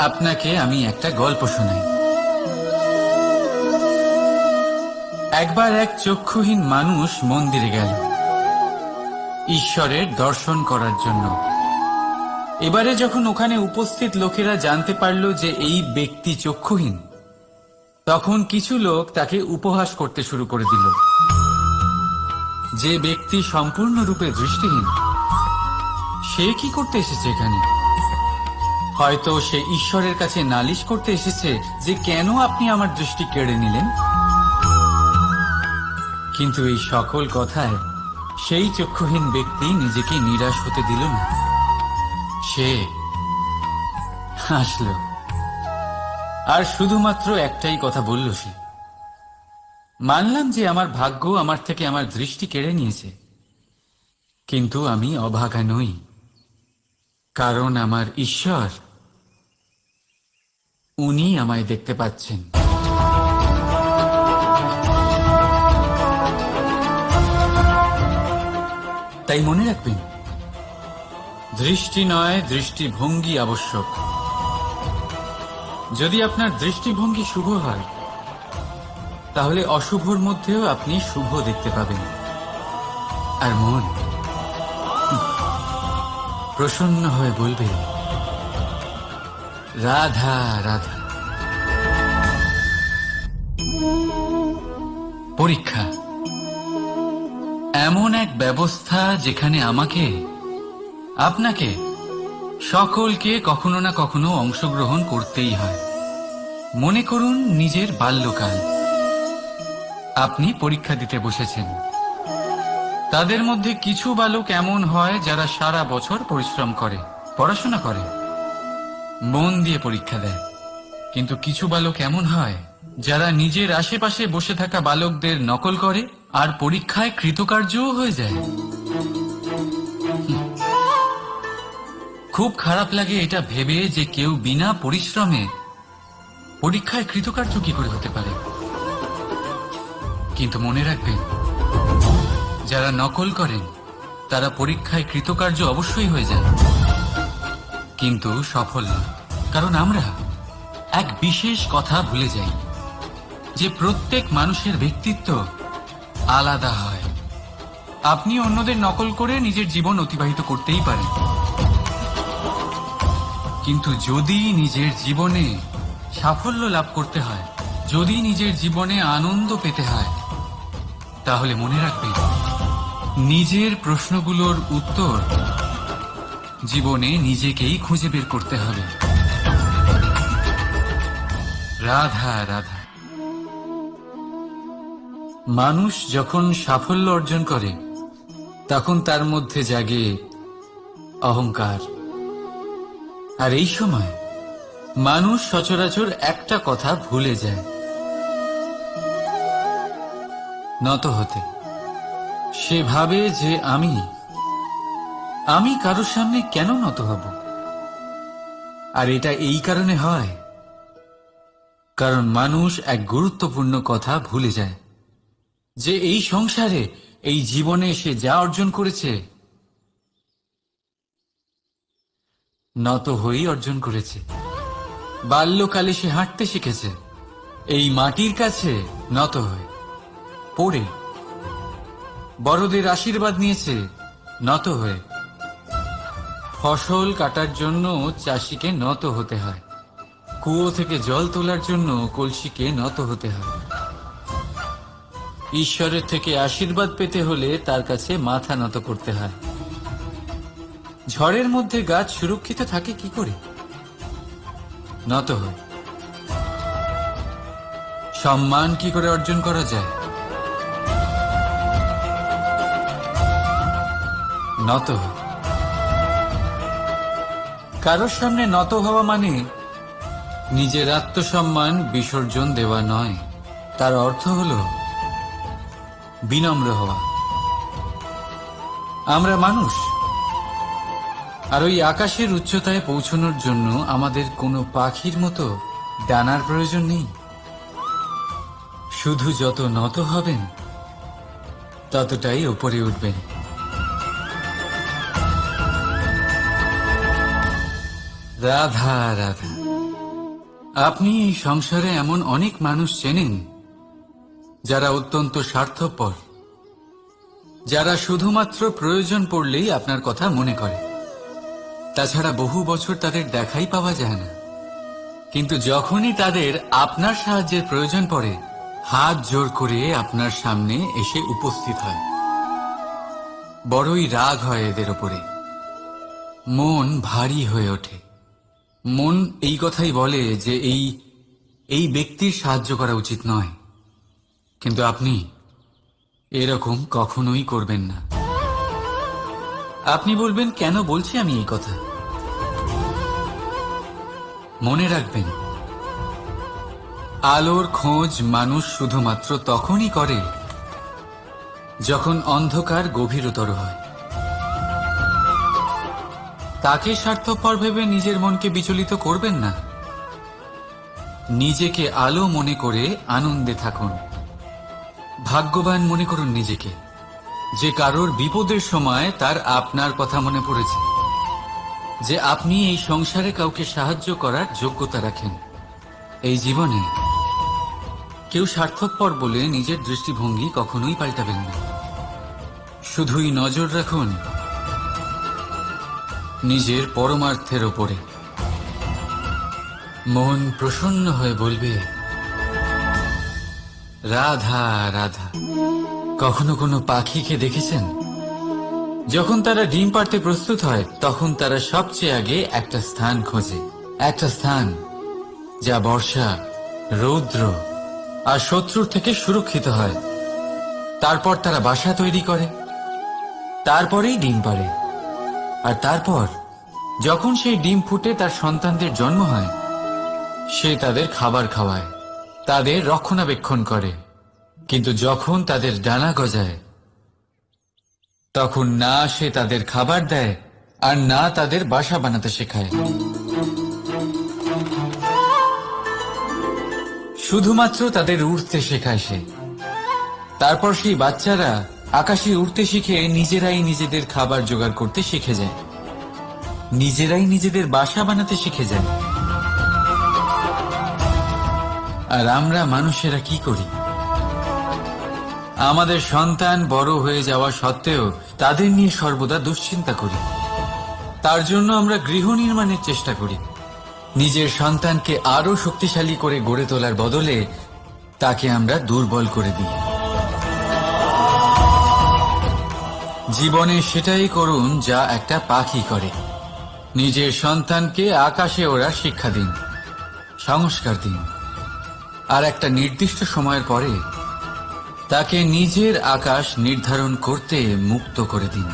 আপনাকে আমি একটা গল্প শোনাই। একবার এক চক্ষুহীন মানুষ মন্দিরে গেল ঈশ্বরের দর্শন করার জন্য। এবারে যখন ওখানে উপস্থিত লোকেরা জানতে পারল যে এই ব্যক্তি চক্ষুহীন, তখন কিছু লোক তাকে উপহাস করতে শুরু করে দিল। যে ব্যক্তি সম্পূর্ণরূপে দৃষ্টিহীন, সে কি করতে এসেছে এখানে? হয়তো সে ঈশ্বরের কাছে নালিশ করতে এসেছে যে কেন আপনি আমার দৃষ্টি কেড়ে নিলেন। কিন্তু এই সকল কথায় সেই চক্ষুহীন ব্যক্তি নিজেকে নিরাশ হতে দিল না। সে হাসল আর শুধুমাত্র একটাই কথা বলল সে, মানলাম যে আমার ভাগ্য আমার থেকে আমার দৃষ্টি কেড়ে নিয়েছে, কিন্তু আমি অভাগা নই, কারণ আমার ঈশ্বর, উনি আমায় দেখতে পাচ্ছেন। তাই মনে রাখবেন, দৃষ্টি নয়, দৃষ্টিভঙ্গি আবশ্যক। যদি আপনার দৃষ্টিভঙ্গি শুভ হয়, তাহলে অশুভর মধ্যেও আপনি শুভ দেখতে পাবেন। আর মন প্রসন্ন হয়ে বলবে, রাধা রাধা। পরীক্ষা এমন এক ব্যবস্থা যেখানে আমাকে, আপনাকে, সকলকে কখনো না কখনো অংশগ্রহণ করতেই হয়। মনে করুন নিজের বাল্যকাল। আপনি পরীক্ষা দিতে বসেছেন। তাদের মধ্যে কিছু বালক এমন হয় যারা সারা বছর পরিশ্রম করে, পড়াশোনা করে, মন দিয়ে পরীক্ষা দেয়। কিন্তু কিছু বালক এমন হয় যারা নিজের আশেপাশে বসে থাকা বালকদের নকল করে আর পরীক্ষায় কৃতকার্যও হয়ে যায়। খুব খারাপ লাগে এটা ভেবে যে কেউ বিনা পরিশ্রমে পরীক্ষায় কৃতকার্য কি করে হতে পারে। কিন্তু মনে রাখবেন, যারা নকল করেন তারা পরীক্ষায় কৃতকার্য অবশ্যই হয়ে যায়, কিন্তু সফল না। কারণ আমরা এক বিশেষ কথা ভুলে যাই, যে প্রত্যেক মানুষের ব্যক্তিত্ব আলাদা হয়। আপনি অন্যদের নকল করে নিজের জীবন অতিবাহিত করতেই পারেন, কিন্তু যদি নিজের জীবনে সাফল্য লাভ করতে হয়, যদি নিজের জীবনে আনন্দ পেতে হয়, তাহলে মনে রাখবেন, নিজের প্রশ্নগুলোর উত্তর জীবনে নিজেকেই খুঁজে বের করতে হবে। রাধা রাধা। মানুষ যখন সাফল্য অর্জন করে, তখন তার মধ্যে জাগে অহংকার। আর এই সময় মানুষ সচরাচর একটা কথা ভুলে যায়, নত হতে। সে ভাবে যে আমি কারোর সামনে কেন নত হব। আর এটা এই কারণে হয়, কারণ মানুষ এক গুরুত্বপূর্ণ কথা ভুলে যায়, যে এই সংসারে, এই জীবনে সে যা অর্জন করেছে, নত হয়েই অর্জন করেছে। বাল্যকালে সে হাঁটতে শিখেছে এই মাটির কাছে নত হয়ে, পড়ে। বড়দের আশীর্বাদ নিয়েছে নত হয়ে। ফসল কাটার জন্য চাষিকে নত হতে হয়, কুয়ো থেকে জল তোলার জন্য কলসিকে নত হতে হয়। ঈশ্বরের থেকে আশীর্বাদ পেতে হলে তার কাছে মাথা নত করতে হয়। ঝড়ের মধ্যে গাছ সুরক্ষিত থাকে কি করে? নত হয়। সম্মান কি করে অর্জন করা যায়? নত হয়। কারোর সামনে নত হওয়া মানে নিজের আত্মসম্মান বিসর্জন দেওয়া নয়। তার অর্থ হল বিনম্র হওয়া। আমরা মানুষ, আর ওই আকাশের উচ্চতায় পৌঁছানোর জন্য আমাদের কোনো পাখির মতো ডানার প্রয়োজন নেই। শুধু যত নত হবেন, ততটাই উপরে উঠবেন। রাধা রাধা। আপনি এই সংসারে এমন অনেক মানুষ চেনেন যারা অত্যন্ত স্বার্থপর, যারা শুধুমাত্র প্রয়োজন পড়লেই আপনার কথা মনে করে। তাছাড়া বহু বছর তাদের দেখাই পাওয়া যায় না, কিন্তু যখনই তাদের আপনার সাহায্যের প্রয়োজন পড়ে হাত জোর করে আপনার সামনে এসে উপস্থিত হয়। বড়ই রাগ হয় এদের ওপরে, মন ভারী হয়ে ওঠে। মন এই কথাই বলে যে এই ব্যক্তির সাহায্য করা উচিত নয়, কিন্তু আপনি এরকম কখনোই করবেন না। আপনি বলবেন, কেন বলছি আমি এই কথা? মনে রাখবেন, আলোর খোঁজ মানুষ শুধুমাত্র তখনই করে যখন অন্ধকার গভীরতর হয়। তাকে স্বার্থপর ভেবে নিজের মনকে বিচলিত করবেন না। নিজেকে আলো মনে করে আনন্দে থাকুন। ভাগ্যবান মনে করুন নিজেকে, যে কারোর বিপদের সময় তার আপনার কথা মনে পড়েছে, যে আপনি এই সংসারে কাউকে সাহায্য করার যোগ্যতা রাখেন। এই জীবনে কেউ স্বার্থপর বলে নিজের দৃষ্টিভঙ্গি কখনোই পাল্টাবেন না। শুধুই নজর রাখুন নিজের পরমার্থের ওপরে। মন প্রসন্ন হয়ে বলবে, রাধা রাধা। কখনো কোনো পাখিকে দেখেছেন? যখন তারা ডিম পাড়তে প্রস্তুত হয় তখন তারা সবচেয়ে আগে একটা স্থান খোঁজে, একটা স্থান যা বর্ষা, রৌদ্র আর শত্রুর থেকে সুরক্ষিত হয়। তারপর তারা বাসা তৈরি করে, তারপরেই ডিম পাড়ে। আর তারপর যখন সেই ডিম ফুটে তার সন্তানদের জন্ম হয়, সে তাদের খাবার খাওয়ায়, তাদের রক্ষণাবেক্ষণ করে। কিন্তু যখন তাদের ডানা গজায়, তখন না সে তাদের খাবার দেয় আর না তাদের বাসা বানাতে শেখায়। শুধুমাত্র তাদের উড়তে শেখায় সে। তারপর সেই বাচ্চারা আকাশে উড়তে শিখে নিজেরাই নিজেদের খাবার জোগাড় করতে শিখে যায়, নিজেরাই নিজেদের বাসা বানাতে শিখে যায়। আর আমরা মানুষেরা কি করি? আমাদের সন্তান বড় হয়ে যাওয়া সত্ত্বেও তাদের নিয়ে সর্বদা দুশ্চিন্তা করি। তার জন্য আমরা গৃহ নির্মাণের চেষ্টা করি। নিজের সন্তানকে আরো শক্তিশালী করে গড়ে তোলার বদলে তাকে আমরা দুর্বল করে দিই। জীবনে সেটাই করুন যা একটা পাখি করে। নিজের সন্তানকে আকাশে ওড়ার শিক্ষা দিন, সংস্কার দিন, আর একটা নির্দিষ্ট সময়ের পরে তাকে নিজের আকাশ নির্ধারণ করতে মুক্ত করে দিন।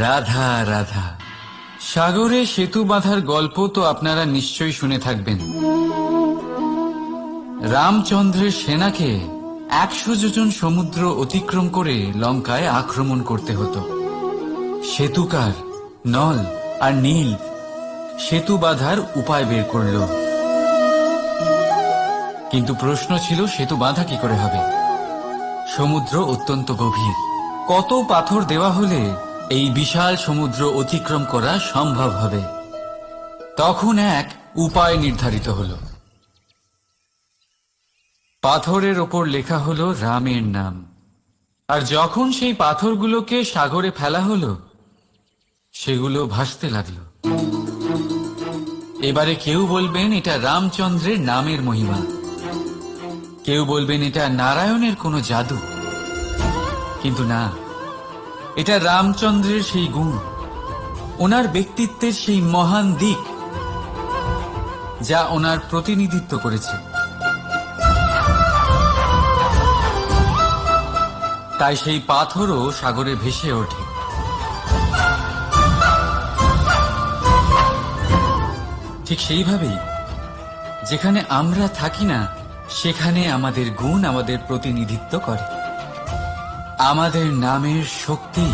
রাধা রাধা। সাগরে সেতু বাঁধার গল্প তো আপনারা নিশ্চয়ই শুনে থাকবেন। রামচন্দ্রের সেনাকে 100 যোজন সমুদ্র অতিক্রম করে লঙ্কায় আক্রমণ করতে হতো। সেতুকার নল আর নীল সেতু বাঁধার উপায় বের করল, কিন্তু প্রশ্ন ছিল সেতু বাঁধা কি করে হবে? সমুদ্র অত্যন্ত গভীর। কত পাথর দেওয়া হলে এই বিশাল সমুদ্র অতিক্রম করা সম্ভব হবে? তখন এক উপায় নির্ধারিত হল। পাথরের ওপর লেখা হলো রামের নাম। আর যখন সেই পাথরগুলোকে সাগরে ফেলা হলো, সেগুলো ভাসতে লাগলো। এবারে কেউ বলবেন এটা রামচন্দ্রের নামের মহিমা, কেউ বলবেন এটা নারায়ণের কোনো জাদু। কিন্তু না, এটা রামচন্দ্রের সেই গুণ, ওনার ব্যক্তিত্বের সেই মহান দিক যা ওনার প্রতিনিধিত্ব করেছে। তাই সেই পাথরও সাগরে ভেসে ওঠে। ঠিক সেইভাবেই যেখানে আমরা থাকি না, সেখানে আমাদের গুণ আমাদের প্রতিনিধিত্ব করে। আমাদের নামের শক্তি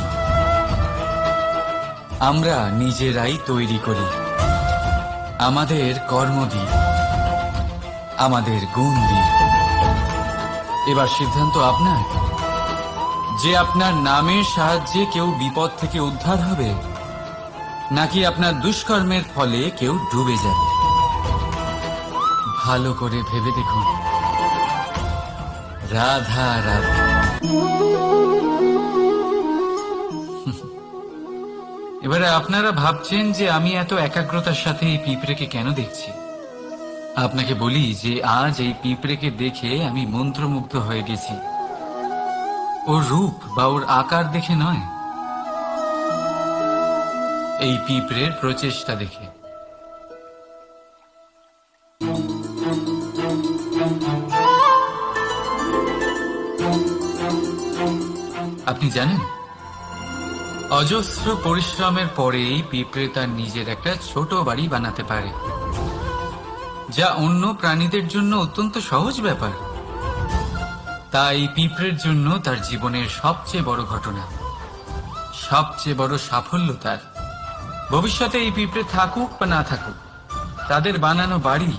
আমরা নিজেরাই তৈরি করি, আমাদের কর্ম দিয়ে, আমাদের গুণ দিয়ে। এবার সিদ্ধান্ত আপনার, যে আপনার নামের সাহায্যে কেউ বিপদ থেকে উদ্ধার হবে, নাকি আপনার দুষ্কর্মের ফলে কেউ ডুবে যাবে? ভালো করে ভেবে দেখুন। রাধা রাধা। এবারে আপনারা ভাবছেন যে আমি এত একাগ্রতার সাথে এই পিঁপড়েকে কেন দেখছি। আপনাকে বলি যে আজ এই পিঁপড়েকে দেখে আমি মন্ত্রমুগ্ধ হয়ে গেছি। ওর রূপ বা ওর আকার দেখে নয়, এই পিঁপড়ের প্রচেষ্টা দেখে। আপনি জানেন, অজস্র পরিশ্রমের পরেই পিঁপড়ে তার নিজের একটা ছোট বাড়ি বানাতে পারে, যা অন্য প্রাণীদের জন্য অত্যন্ত সহজ ব্যাপার। তাই পিঁপড়ের জন্য তার জীবনের সবচেয়ে বড় ঘটনা, সবচেয়ে বড় সাফল্য তার। ভবিষ্যতে এই পিঁপড়ে থাকুক বা না থাকুক, তাদের বানানো বাড়ি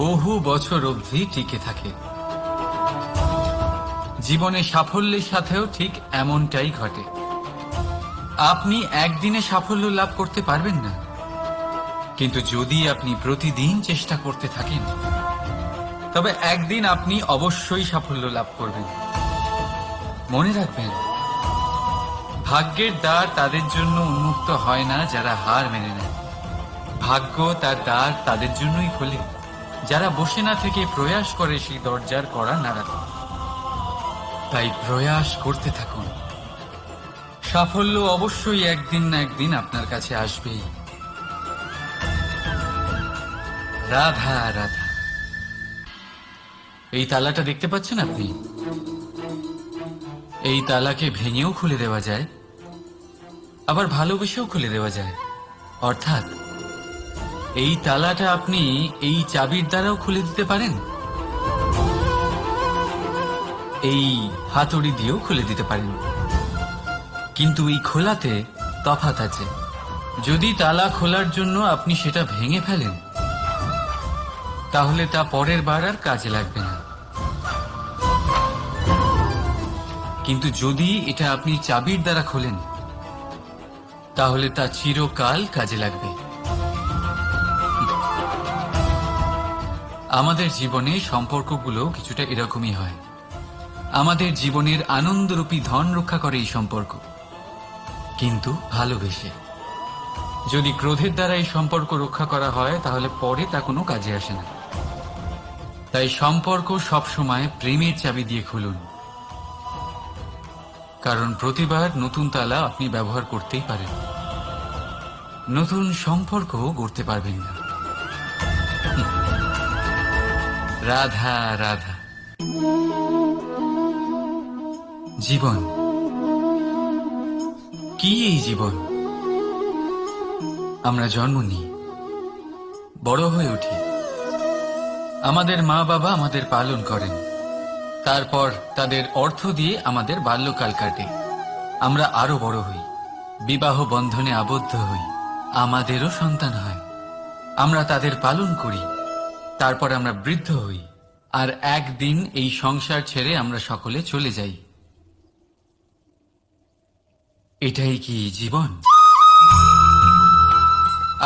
বহু বছর অবধি টিকে থাকে। জীবনে সাফল্যের সাথেও ঠিক এমনটাই ঘটে। আপনি একদিনে সাফল্য লাভ করতে পারবেন না, কিন্তু যদি আপনি প্রতিদিন চেষ্টা করতে থাকেন, তবে একদিন আপনি অবশ্যই সাফল্য লাভ করবেন। মনে রাখবেন, ভাগ্যের দ্বার তাদের জন্য উন্মুক্ত হয় না যারা হার মেনে নেয়। ভাগ্য তার দ্বার তাদের জন্যই খোলে যারা বসে না থেকে প্রয়াস করে সেই দরজার কড়া নাড়াতে। তাই প্রয়াস করতে থাকুন। সাফল্য অবশ্যই একদিন না একদিন আপনার কাছে আসবেই। রাধা রাধা। এই তালাটা দেখতে পাচ্ছেন আপনি? এই তালাকে ভেঙেও খুলে দেওয়া যায়, আবার ভালোবেসেও খুলে দেওয়া যায়। অর্থাৎ এই তালাটা আপনি এই চাবির দ্বারাও খুলে দিতে পারেন, এই হাতুড়ি দিয়েও খুলে দিতে পারেন। কিন্তু এই খোলাতে তফাৎ আছে। যদি তালা খোলার জন্য আপনি সেটা ভেঙে ফেলেন, তাহলে তা পরের বার আর কাজে লাগবে না। কিন্তু যদি এটা আপনি চাবির দ্বারা খোলেন, তাহলে তা চিরকাল কাজে লাগবে। আমাদের জীবনে সম্পর্কগুলো কিছুটা এরকমই হয়। আমাদের জীবনের আনন্দরূপী ধন রক্ষা করে এই সম্পর্ক, কিন্তু ভালোবেসে। যদি ক্রোধের দ্বারা এই সম্পর্ক রক্ষা করা হয়, তাহলে পরে তা কোনো কাজে আসে না। তাই সম্পর্ক সবসময় প্রেমের চাবি দিয়ে খুলুন, কারণ প্রতিবার নতুন তালা আপনি ব্যবহার করতেই পারেন, নতুন সম্পর্ক গড়তে পারবেন না। রাধা রাধা। জীবন কি? এই জীবন আমরা জন্ম নিই, বড় হয়ে উঠি, আমাদের মা বাবা আমাদের পালন করেন, তারপর তাদের অর্থ দিয়ে আমাদের বাল্যকাল কাটে। আমরা আরো বড় হই, বিবাহ বন্ধনে আবদ্ধ হই, আমাদেরও সন্তান হয়, আমরা তাদের পালন করি, তারপর আমরা বৃদ্ধ হই, আর একদিন এই সংসার ছেড়ে আমরা সকলে চলে যাই। এটাই কি জীবন?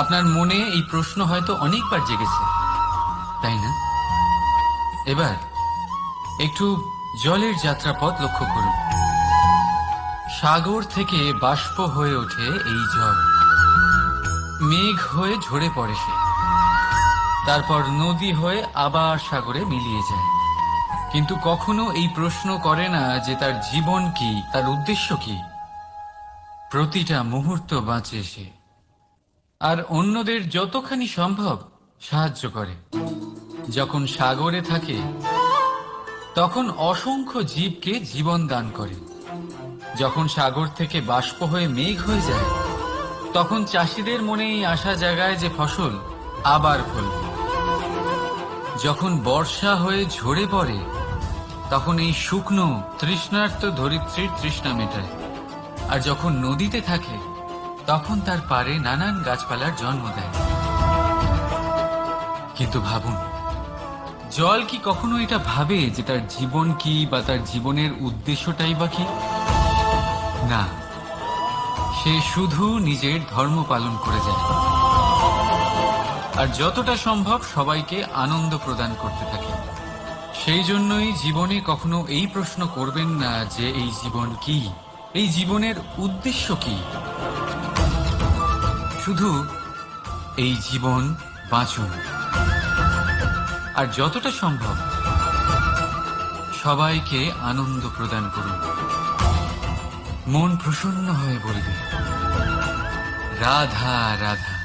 আপনার মনে এই প্রশ্ন হয়তো অনেকবার জেগেছে, তাই না? এবার একটু জলের যাত্রাপথ লক্ষ্য করুন। সাগর থেকে বাষ্প হয়ে ওঠে এই জল, মেঘ হয়ে ঝরে পড়ে সে, তারপর নদী হয়ে আবার সাগরে মিলিয়ে যায়। কিন্তু কখনো এই প্রশ্ন করে না যে তার জীবন কি, তার উদ্দেশ্য কি। প্রতিটা মুহূর্ত বাঁচে সে, আর অন্যদের যতখানি সম্ভব সাহায্য করে। যখন সাগরে থাকে, তখন অসংখ্য জীবকে জীবন দান করে। যখন সাগর থেকে বাষ্প হয়ে মেঘ হয়ে যায়, তখন চাষিদের মনে এই আশা জাগায় যে ফসল আবার ফলবে। যখন বর্ষা হয়ে ঝরে পড়ে, তখন এই শুকনো তৃষ্ণার্ত ধরিত্রীর তৃষ্ণা মেটায়। আর যখন নদীতে থাকে, তখন তার পাড়ে নানান গাছপালার জন্ম দেয়। কিন্তু ভাবুন, জল কি কখনো এটা ভাবে যে তার জীবন কি বা তার জীবনের উদ্দেশ্যটাই বা কি? না, সে শুধু নিজের ধর্ম পালন করে যায় আর যতটা সম্ভব সবাইকে আনন্দ প্রদান করতে থাকে। সেই জন্যই জীবনে কখনো এই প্রশ্ন করবেন না যে এই জীবন কি, এই জীবনের উদ্দেশ্য কি। শুধু এই জীবন বাঁচুন আর যতটা সম্ভব সবাইকে আনন্দ প্রদান করুন। মন প্রসন্ন হয়ে বলবে রাধা রাধা।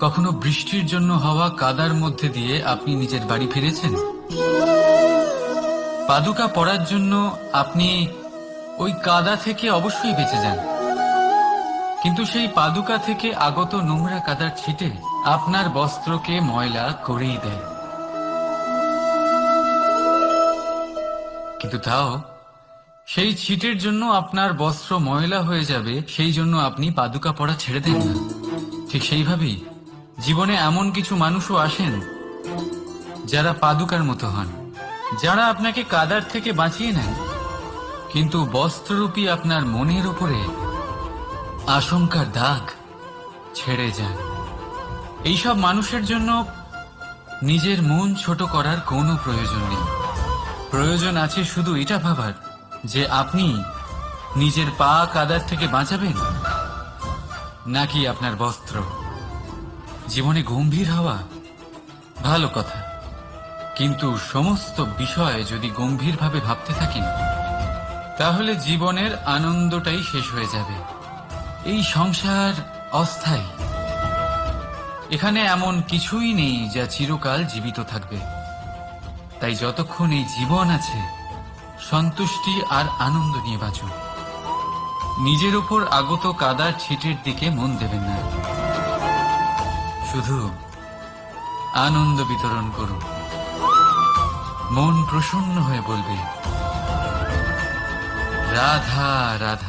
কখনো বৃষ্টির জন্য হওয়া কাদার মধ্যে দিয়ে আপনি নিজের বাড়ি ফিরেছেন? পাদুকা পরার জন্য আপনি ওই কাদা থেকে অবশ্যই বেঁচে যান, কিন্তু সেই পাদুকা থেকে আগত নোংরা কাদার ছিটে আপনার বস্ত্রকে ময়লা করেই দেয়। কিন্তু তাও সেই ছিটের জন্য আপনার বস্ত্র ময়লা হয়ে যাবে, সেই জন্য আপনি পাদুকা পরা ছেড়ে দেন না। ঠিক সেইভাবেই জীবনে এমন কিছু মানুষও আসেন যারা পাদুকার মতো হন, যারা আপনাকে কাদার থেকে বাঁচিয়ে নেন, কিন্তু বস্ত্ররূপী আপনার মনের উপরে আশঙ্কার দাগ ছেড়ে যান। এইসব মানুষের জন্য নিজের মন ছোট করার কোনো প্রয়োজন নেই। প্রয়োজন আছে শুধু এটা ভাবার যে আপনি নিজের পা কাদার থেকে বাঁচাবেন নাকি আপনার বস্ত্র। জীবনে গম্ভীর হওয়া ভালো কথা, কিন্তু সমস্ত বিষয় যদি গম্ভীরভাবে ভাবতে থাকেন তাহলে জীবনের আনন্দটাই শেষ হয়ে যাবে। এই সংসার অস্থায়ী, এখানে এমন কিছুই নেই যা চিরকাল জীবিত থাকবে। তাই যতক্ষণ এই জীবন আছে সন্তুষ্টি আর আনন্দ নিয়ে বাঁচুন। নিজের উপর আগত কাদার ছিটের দিকে মন দেবেন না, শুধু আনন্দ বিতরণ করুন। মন প্রসন্ন হয়ে বলবে রাধা রাধা।